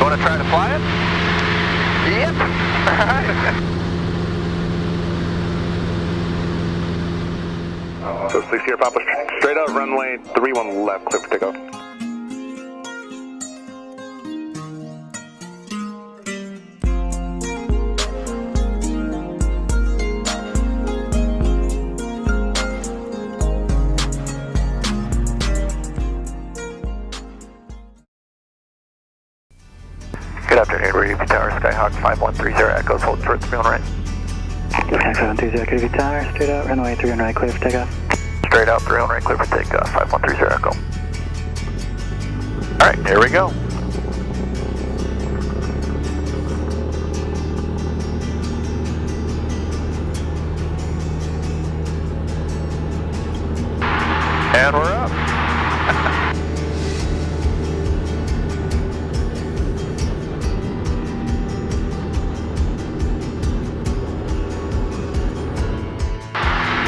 Want to try to fly it? Yep. Alright. So 60 here, Papa. Straight out, runway 31 left, clear for takeoff. Good afternoon, Radio Tower, Skyhawk 5130 Echoes, hold short 3 on right. Skyhawk 5130, Radio Tower, straight out, runway 3 on right, clear for takeoff. Straight out 3 on right, clear for takeoff, 5130 Echo. Alright, here we go. And we're up.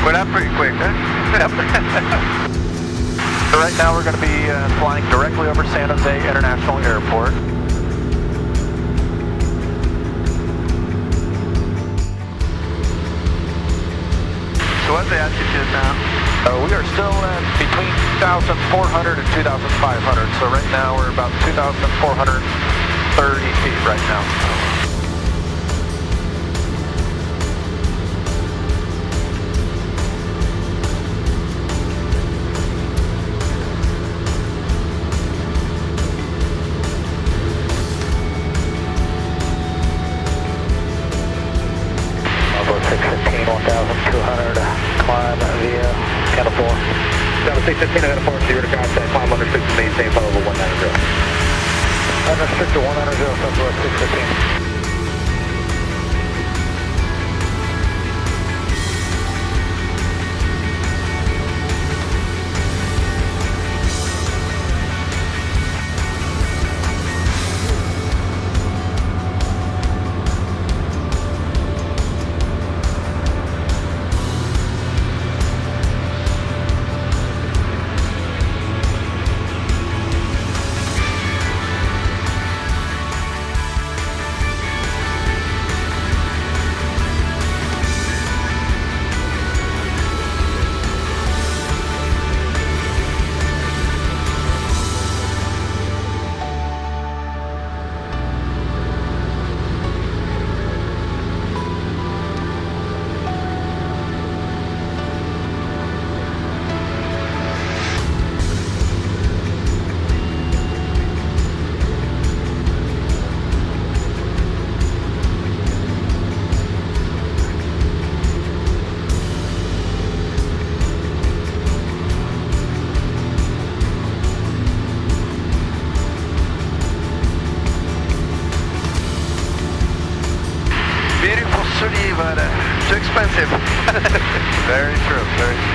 Went up pretty quick, huh? So right now we're going to be flying directly over San Jose International Airport. So what's the altitude now? We are still at between 2,400 and 2,500. So right now we're about 2,430 feet right now. About 615, 1,200, climb via Canada 4. Down to 615, I got a 4 0 to contact, climb under 6 and maintain, follow over 190. Unrestricted 190, Southwest 615. Beautiful city, but too expensive. Very true, very true.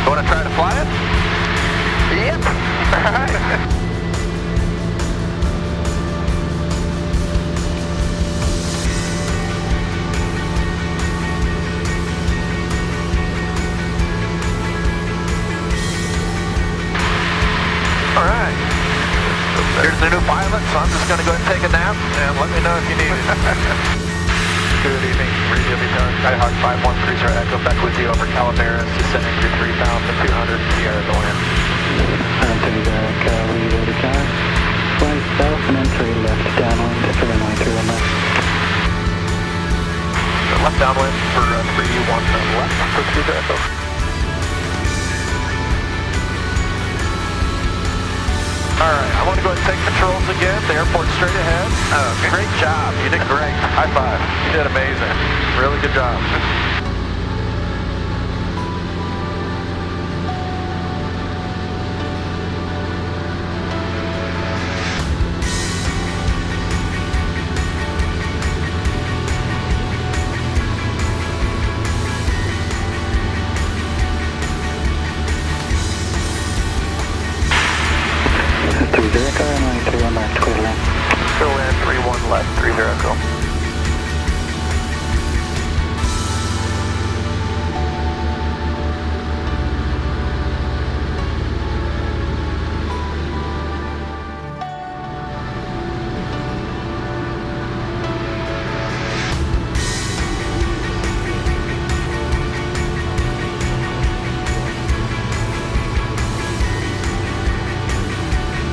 Want to try to fly it? Yep. Alright. Here's the new pilot, so I'm just going to go ahead and take a nap, and let me know if you need it. Good evening, Radio Tower, Skyhawk 5130 Echo, back with you over Calaveras, descending to 3,200 Sierra to land. Untitled Chapter, Radio Tower, fly south and then 3 left downwind for runway 3 on left. So left downwind for 3-1 left for 2 Echo. Alright, I want to go ahead and take controls again. The airport's straight ahead. Great job. You did great. High five. You did amazing. Really good job. Go in, 3-1 left, 30 Echo.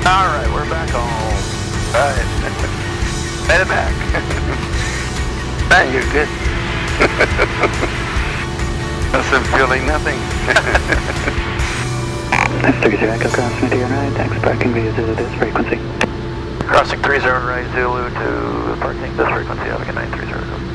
Alright, we're back home. Alright. Made it back. Hey, you're good. Must have feeling nothing. That's 30 Echo crossing to your right, thanks parking via Zulu this frequency. Crossing 30 right Zulu to parking this frequency, having a 930.